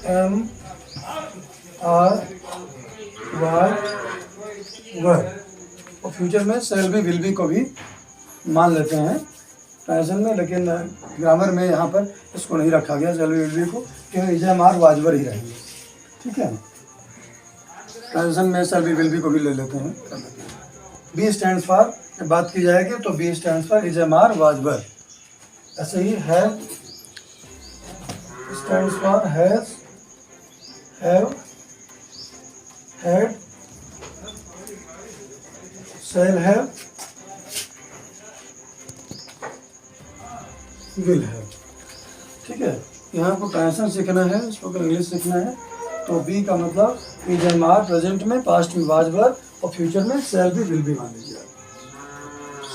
M R why were, और future में shall be will be को भी मान लेते हैं प्रेजेंट में, लेकिन ग्रामर में यहाँ पर इसको नहीं रखा गया शैल बी विल बी को, क्योंकि is am are was were ही रहेंगे। ठीक है, प्रेजेंट में शैल बी विल बी को भी ले लेते हैं। बी स्टैंड्स फॉर, बात की जाएगी तो be stands for is am are was were. ऐसे ही have stands for has, have, had, shall have, will have. ठीक है, यहाँ को ट्रांसलेशन सीखना है, स्पोकन इंग्लिश सीखना है, तो बी का मतलब इज एम आर प्रेजेंट में, पास्ट में वाज वर, और फ्यूचर में शैल बी विल बी मान लीजिए,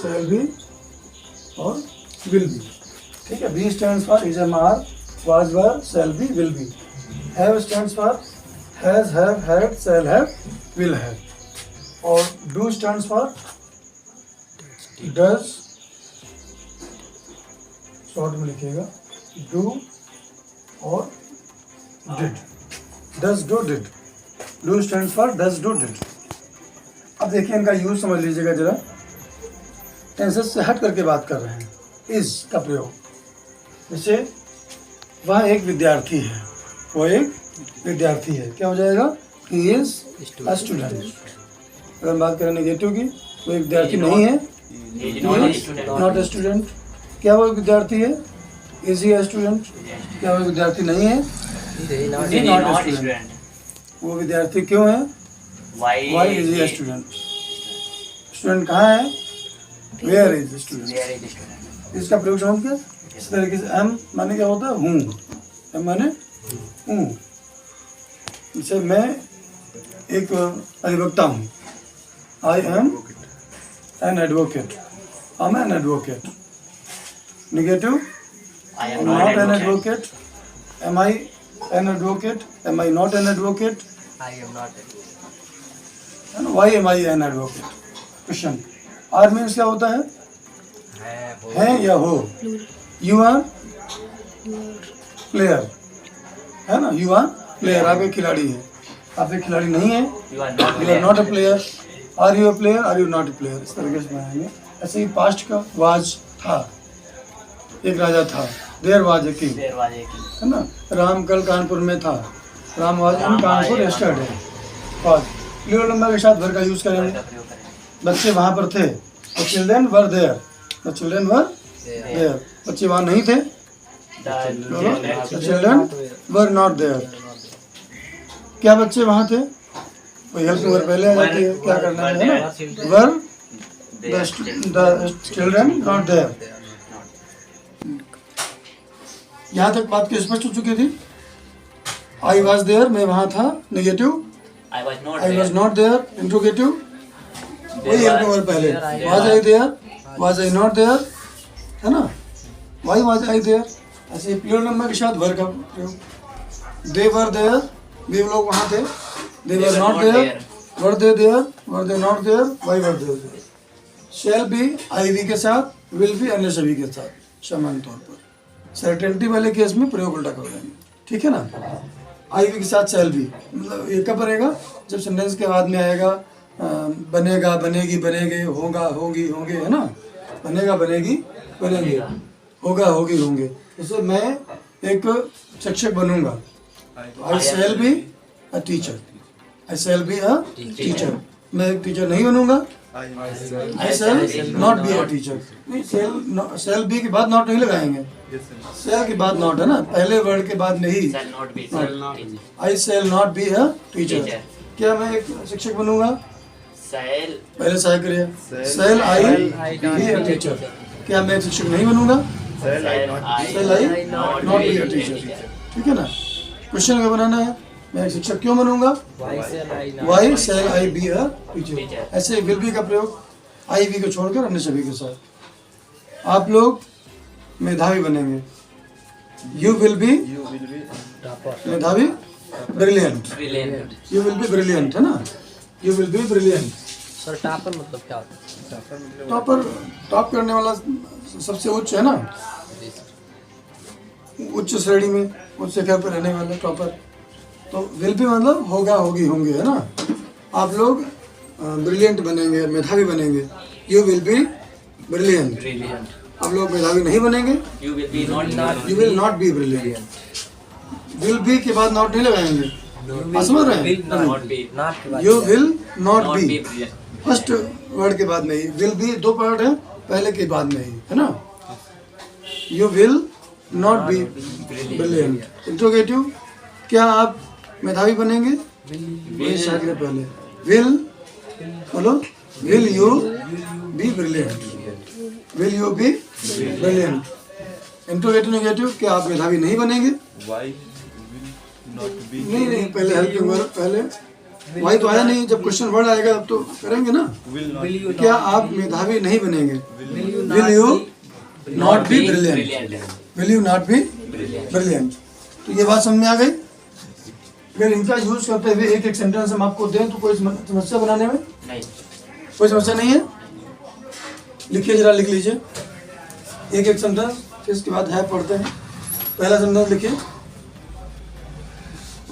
शैल बी और विल बी। ठीक है, be stands for is am are was were shall be will be. Have stands for has, have, had, shall have, will have. और do stands for does, short में लिखिएगा do और did, does do did. Do stands for does do did. अब देखिए इनका use समझ लीजिएगा जरा, टेंसेस से हट करके बात कर रहे हैं। इज का प्रयोग, जैसे वह एक विद्यार्थी है, वो एक विद्यार्थी है, क्या हो जाएगा, ही इज अ स्टूडेंट। अगर हम बात करें नेगेटिव की, वो एक विद्यार्थी नहीं है, नॉट ए स्टूडेंट। क्या वो एक विद्यार्थी है, इज ही अ स्टूडेंट। क्या वो विद्यार्थी नहीं है, is he not a student. वो विद्यार्थी क्यों है, why is he a student. Student कहाँ है, वेयर इज स्टूडेंट। इसका प्रयोग समझ के इस तरीके से, एम माने क्या होता है, हूँ, एम माने हूँ। जैसे मैं एक अधिवक्ता हूँ, I am an advocate, I am an advocate. Negative, I am not an advocate, am I an advocate, am I not an advocate, I am not है ना, why am I an advocate. Question, are means क्या होता है, है या हो। You are player, है ना, यू आर प्लेयर, आप एक खिलाड़ी है, आप एक खिलाड़ी नहीं है, you are not a player. Are you a player, are you not a player, इस तरीके से बनाएंगे। ऐसे ही पास्ट का, वाज था, एक राजा था, देयर वाज ए किंग, है ना। राम कल कानपुर में था, Ram was in Kanpur yesterday. Was plural number के साथ वर का यूज करेंगे। बच्चे वहाँ पर थे, the children were there, the children were there. बच्चे वहाँ नहीं थे, the children were not there. क्या बच्चे वहाँ थे, कोई हेल्पिंग वर्ब पहले आ जाती है, क्या करना है ना, were the children not there. यहाँ तक बात की स्पष्ट हो चुकी थी। आई वॉज देयर, मैं वहाँ था, negative, I was not there, interrogative, वही हेल्पिंग वर्ब पहले, was I there, was I not there, है ना, वाई वाज आई देयर। ऐसे प्लूरल नंबर के साथ वर्ब का प्रयोग। दे वर देयर, वे लोग वहाँ थे, they were not there, were they there, were they not there, why were there. Shall be I we के साथ, विल बी अन्य सभी के साथ समान तौर पर। सर्टेनिटी वाले केस में प्रयोग उल्टा कर देंगे, ठीक है ना। आई वी के साथ शैल बी, मतलब ये कब बनेगा, जब सेंटेंस के बाद में आएगा बनेगा, बनेगी, बनेगे, होगा, होगी, होंगे, है ना, बनेगा, बनेगी, बनेंगे, होगा, होगी, होंगे। जैसे मैं एक शिक्षक बनूंगा, I shall be a teacher, I shall be a teacher. मैं एक टीचर नहीं बनूंगा, I shall not be a teacher. नहीं, शैल बी के बाद नॉट नहीं लगाएंगे, शैल के बाद नॉट, है ना, पहले वर्ड के बाद नहीं। I shall not be a teacher. क्या मैं एक शिक्षक बनूंगा, पहले सहाय करिए, शैल आई बी अ टीचर। क्या मैं एक शिक्षक नहीं बनूंगा, शैल आई नॉट बी अ टीचर, ठीक है ना। क्वेश्चन क्या बनाना है, मैं एक शिक्षक क्यों बनूंगा, why shall I be a teacher. ऐसे विल बी का प्रयोग आई वी को छोड़कर अन्य सभी के साथ। आप लोग मेधावी बनेंगे, यू विल बी मेधावी, brilliant, you will be brilliant, है ना, you will be brilliant. Sir topper मतलब क्या होता है, टॉपर, टॉप करने वाला सबसे उच्च, है ना, उच्च श्रेणी में, उच्च शिखर पर रहने वाला टॉपर। तो विल बी मतलब होगा, होगी, होंगे, है ना। आप लोग ब्रिलियंट बनेंगे, मेधावी बनेंगे। You will be brilliant. Brilliant. आप लोग मेधावी नहीं बनेंगे। You will be not. You will not be brilliant. Will be के बाद नॉट नहीं लगाएंगे। आप समझ रहे Will हैं? not be. Not के बाद you will not not be be brilliant. First word के बाद नहीं। विल बी दो वर्ड है, पहले के बाद नहीं, है ना। You will not be brilliant. Interrogative, क्या आप मेधावी बनेंगे? ये शायद के पहले विल बोलो। Will you be brilliant? Will you be brilliant? Interrogative negative, क्या आप मेधावी नहीं बनेंगे? Why will not be? नहीं, पहले हेल्पिंग वर्ब, पहले वाई तो आया नहीं। जब क्वेश्चन वर्ड आएगा तब तो करेंगे ना। Will not. Will you क्या not आप मेधावी नहीं बनेंगे? Will will you be not be brilliant? Brilliant? Will you not be brilliant? तो ये बात समझ में आ गई। अगर इनका यूज करते हुए एक एक सेंटेंस हम आपको दें तो कोई समस्या बनाने में नहीं. कोई समस्या नहीं है। लिखिए, जरा लिख लीजिए एक एक सेंटेंस, फिर इसके बाद है पढ़ते हैं। पहला सेंटेंस लिखिए,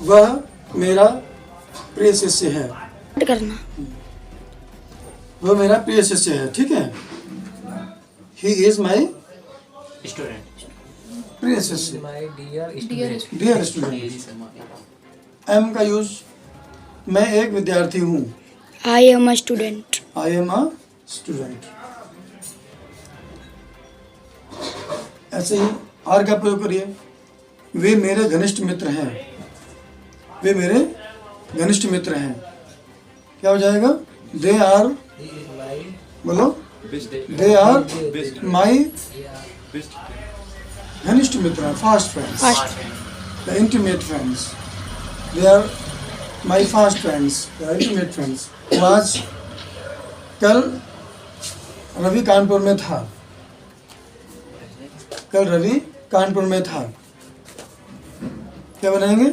वह मेरा प्रिय शिष्य है। करना वह मेरा प्रिय शिष्य है, ठीक है। He is my Student. प्रिय शिष्य, My dear student. Dear student. Am का यूज, मैं एक विद्यार्थी हूँ। I am a student. I am a student. ऐसे ही आर का प्रयोग करिए, वे मेरे घनिष्ठ मित्र हैं। वे मेरे घनिष्ठ मित्र हैं, क्या हो जाएगा? They are, He is my बोलो, Best. They are Best. My Best. घनिष्ठ मित्र, fast friends, the intimate friends. They are my fast friends, the intimate friends. आज कल रवि कानपुर में था। कल रवि कानपुर में था, क्या बनाएंगे?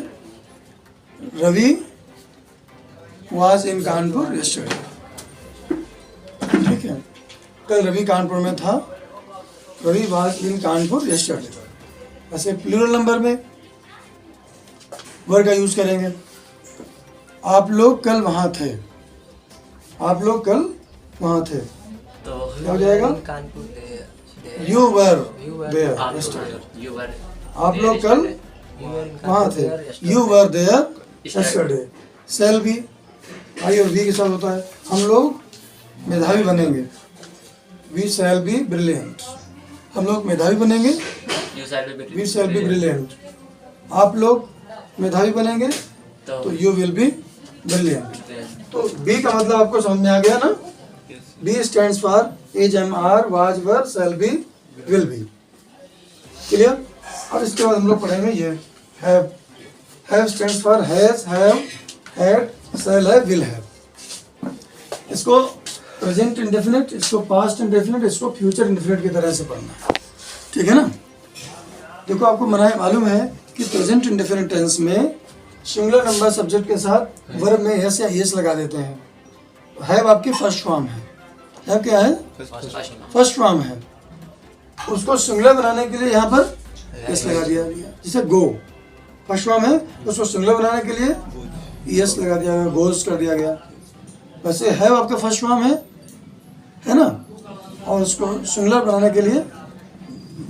Ravi was in Kanpur yesterday, ठीक है। कल रवि कानपुर में था, Ravi was in Kanpur yesterday. ऐसे प्लूरल नंबर में वर्ड का यूज करेंगे। आप लोग कल वहाँ थे। आप लोग कल वहाँ थे, तो क्या हो जाएगा? Kanpur there. You were You were there आप यस्टरडे। You were आप लोग कल You were in वहाँ Kanpur थे। there yesterday. You were there yesterday. Shall भी आई और वी के साथ होता है। हम लोग मेधावी बनेंगे। We shall be brilliant. हम लोग मेधावी बनेंगे। You shall be we shall be brilliant. आप लोग मेधावी बनेंगे तो यू विल बी ब्रिलियंट। तो बी का मतलब आपको समझ में आ गया ना। Be stands for is, am, are, was, were, shall be, will be. Clear? अब इसके बाद हम लोग पढ़ेंगे ये have. Have stands for has, have, had, shall have, will have. इसको प्रेजेंट इंडेफिनिट, इसको पास्ट इंडेफिनिट, इसको फ्यूचर इंडेफिनिट की तरह से पढ़ना है, ठीक है ना। देखो, आपको मालूम है कि प्रेजेंट इंडेफिनिट टेंस में सिंगुलर नंबर सब्जेक्ट के साथ वर्ब में एस या एस लगा देते हैं। हैव आपकी फर्स्ट फॉर्म है। हैव क्या है? फर्स्ट फॉर्म है। उसको सिंगुलर बनाने के लिए यहाँ पर एस लगा दिया गया। जैसे गो फर्स्ट फॉर्म है, उसको सिंगुलर बनाने के लिए एस लगा दिया गया, गोज कर दिया गया। वैसे हैव आपका फर्स्ट फॉर्म है ना। और उसको सिंगुलर बनाने के लिए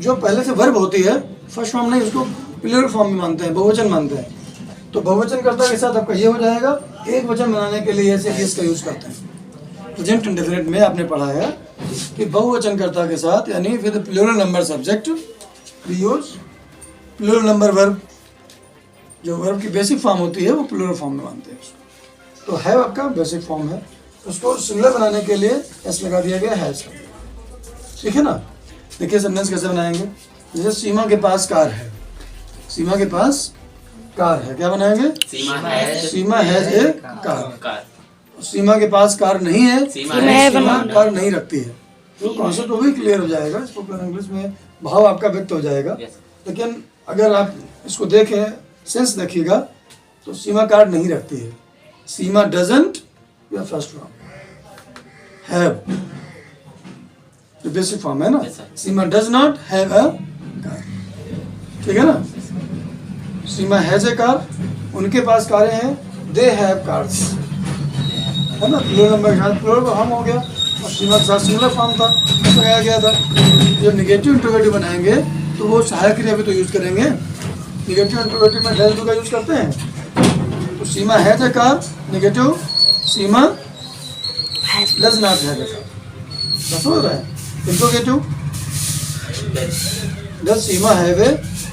जो पहले से वर्ब होती है, फर्स्ट फॉर्म नहीं, उसको प्लूरल फॉर्म में मानते हैं, बहुवचन मानते हैं। तो बहुवचन कर्ता के साथ आपका ये हो जाएगा। एक वचन बनाने के लिए ऐसे एस का यूज करते हैं। प्रेजेंट इंडेफिनिट में आपने पढ़ा है कि बहुवचन कर्ता के साथ, यानी with plural number subject we use plural number verb. जो वर्ब की बेसिक फॉर्म होती है वो प्लूरल फॉर्म में मानते हैं उसको। तो हैव आपका बेसिक फॉर्म है, उसको सिंगुलर बनाने के लिए एस लगा दिया गया, हैज। ठीक है ना। देखिए सेंटेंस कैसे बनाएंगे। जैसे सीमा के पास कार है। सीमा के पास कार है, क्या बनाएंगे? सीमा हैज ए कार। सीमा के पास कार नहीं है, सीमा कार नहीं रखती है। तो कॉन्सेप्ट वो भी क्लियर हो जाएगा, स्पोकन इंग्लिश में भाव आपका व्यक्त हो जाएगा। लेकिन अगर आप इसको देखें, सेंस देखिएगा, तो सीमा कार नहीं रखती है। सीमा डजंट, या फर्स्ट फॉर्म हैव, जो बेसिक फॉर्म है ना। Seema does not have a car, ठीक है ना। सीमा हैज ए कार, उनके पास कारें हैं, दे हैव कार्स, है ना। प्लूरल नंबर के साथ प्लूरल हम हो गया और सीमा के साथ सिंगुलर फॉर्म था, ऐसा कहा गया था। जब निगेटिव इंट्रोगेटिव बनाएंगे तो वो सहायक क्रिया भी तो यूज़ करेंगे। निगेटिव इंट्रोगेटिव में डज डू का यूज़ करते हैं। तो Seema has a car, negative Seema does not have a car, बस हो रहा है। Interrogative does Seema have a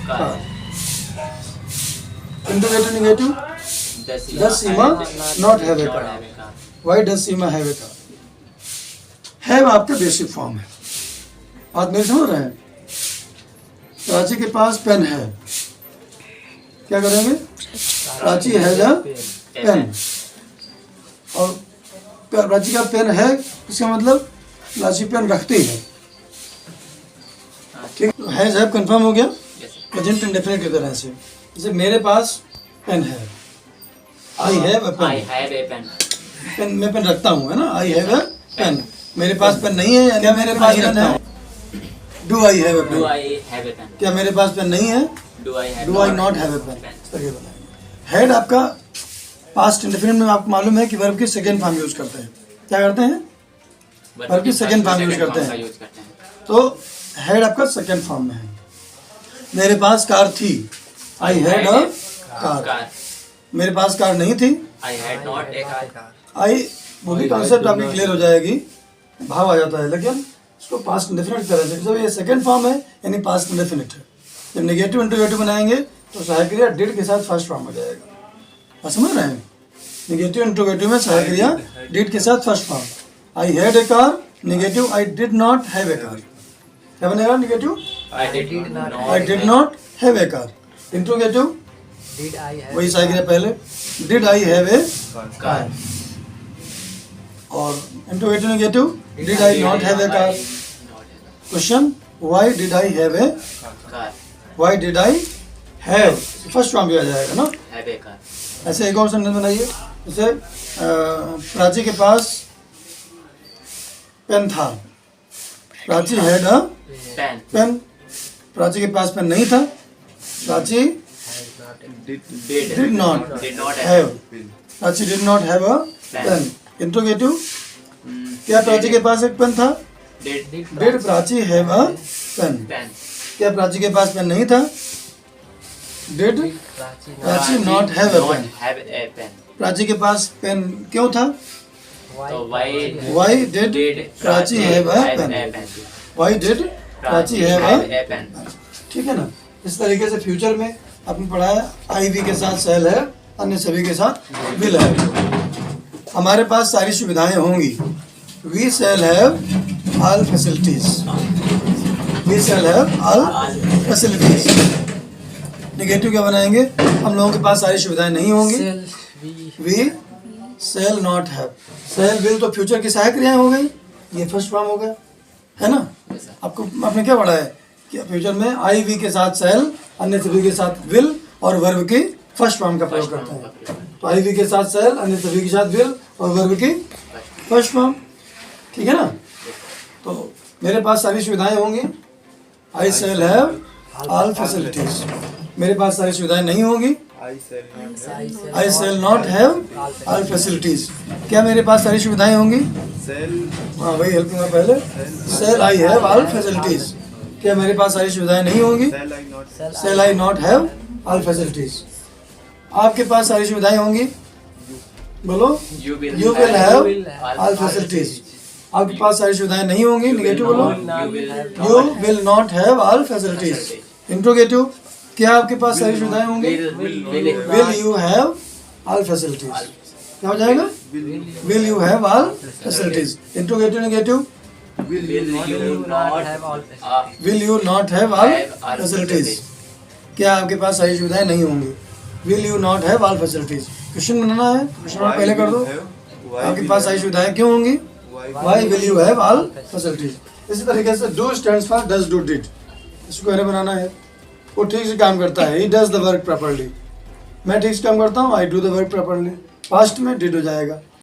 car, interrogative negative does Seema not have a car, why does Seema have a car. Have आपका बेसिक फॉर्म है, बात मेरे समझ रहे हैं। प्राची के पास पेन है, क्या करेंगे, प्राची हैज अ पेन, और प्राची का पेन है, इसका मतलब प्राची पेन रखती है, ठीक। तो हैज हैव कंफर्म हो गया प्रेजेंट इंडेफिनिट की तरह से। जैसे मेरे पास पेन है, I have a pen, pen मैं पेन रखता हूँ, है ना। आई हैव अ पेन, मेरे पास पेन नहीं है, क्या मेरे पास पेन है। Do I have a pen, क्या मेरे पास पेन नहीं है। Do I not have a pen. Had आपका पास्ट इंडेफिनिट में आपको मालूम है कि वर्ब की सेकेंड फॉर्म यूज करते हैं। क्या करते हैं, वर्ब की सेकेंड फॉर्म यूज करते हैं। तो हैड आपका सेकेंड फॉर्म में है। मेरे पास कार थी, आई हैड अ कार, मेरे पास कार नहीं थी, I had not a car. आई वो भी कॉन्सेप्ट आपकी क्लियर हो जाएगी, भाव आ जाता है, लेकिन इसको पास्ट इंडेफिनिट तरह से, जब ये सेकंड फॉर्म है यानी पास्ट इंडेफिनिट है। जब नेगेटिव इंट्रोगेटिव बनाएंगे तो सहायक क्रिया डिड के साथ फर्स्ट फॉर्म हो जाएगा, आप समझ रहे हैं। नेगेटिव इंट्रोगेटिव में सहायक क्रिया डिड के साथ first form. I had a car, negative I did not have a car, क्या बनेगा negative, I I did not have a car. Interrogative Did I have वही सहायक क्रिया पहले, did I have a car? और interrogative negative did I not have a car. Question, why did I have a, Car. Why did I have, first form भी आ जाएगा ना। Have a car. ऐसे एक और सेंटेंस बनाइए, जैसे प्राची के पास पेन था, Prachi had a Pen. Pen, Prachi के पास पेन नहीं था, Prachi Did did not not have, Pen. Prachi did not have a pen. Interrogative, क्या प्राची के पास एक पेन था, Did did Prachi have a pen, pen. क्या प्राची के पास पेन नहीं था, did Prachi not have a pen. Have a pen. Prachi के पास पेन क्यों था, So why why did did Prachi have a pen, why did Prachi have a, a pen? ठीक है ना। इस तरीके से फ्यूचर में आपने पढ़ा है आई वी के साथ सेल है, अन्य सभी के साथ विल है। हमारे पास सारी सुविधाएं होंगी, we shall have all facilities, we shall have all facilities. Negative क्या बनाएंगे, हम लोगों के पास सारी सुविधाएं नहीं होंगी, we shall not have. Shall will तो फ्यूचर की सहायक क्रियाएं हो गई, ये फर्स्ट फॉर्म हो गया, है ना। आपको आपने क्या पढ़ा है कि फ्यूचर में आई वी के साथ सेल, अन्य सभी के साथ विल और वर्ब की फर्स्ट फॉर्म का प्रयोग करते हैं। तो आई वी के साथ सेल, अन्य सभी के साथ विल और वर्ब की फर्स्ट फॉर्म, ठीक है ना। तो मेरे पास सारी सुविधाएं होंगी, आई सेल हैव ऑल फैसिलिटीज। मेरे पास सारी सुविधाएं नहीं होंगी, I shall not have. I shall not have all facilities. क्या मेरे पास सारी सुविधाएं होंगी, Shall हाँ वही हेल्प करूँगा पहले, shall I have all facilities. क्या मेरे पास सारी सुविधाएं नहीं होंगी, shall I not? Shall I not have all facilities. आपके पास सारी सुविधाएं होंगी, बोलो, You will you will have all all facilities. आपके पास सारी सुविधाएं नहीं होंगी, निगेटिव बोलो, You will you will not have all facilities. Interrogative, क्या आपके पास सारी सुविधाएं होंगी, will you have all facilities. क्या हो जाएगा, will you have all facilities. Interrogative negative, Will you not have all will you not have all facilities. क्या आपके पास सारी सुविधाएं नहीं होंगी, will you not have all facilities. Question बनाना है, क्वेश्चन पहले कर दो, आपके पास सारी सुविधाएं क्यों होंगी, why will you have all facilities. इसी तरीके से do stands for does do did, इसको कैसे बनाना है, वो ठीक से काम करता है, he does the work properly. मैं ठीक से काम करता हूँ, I do the work properly, past में डिड हो जाएगा।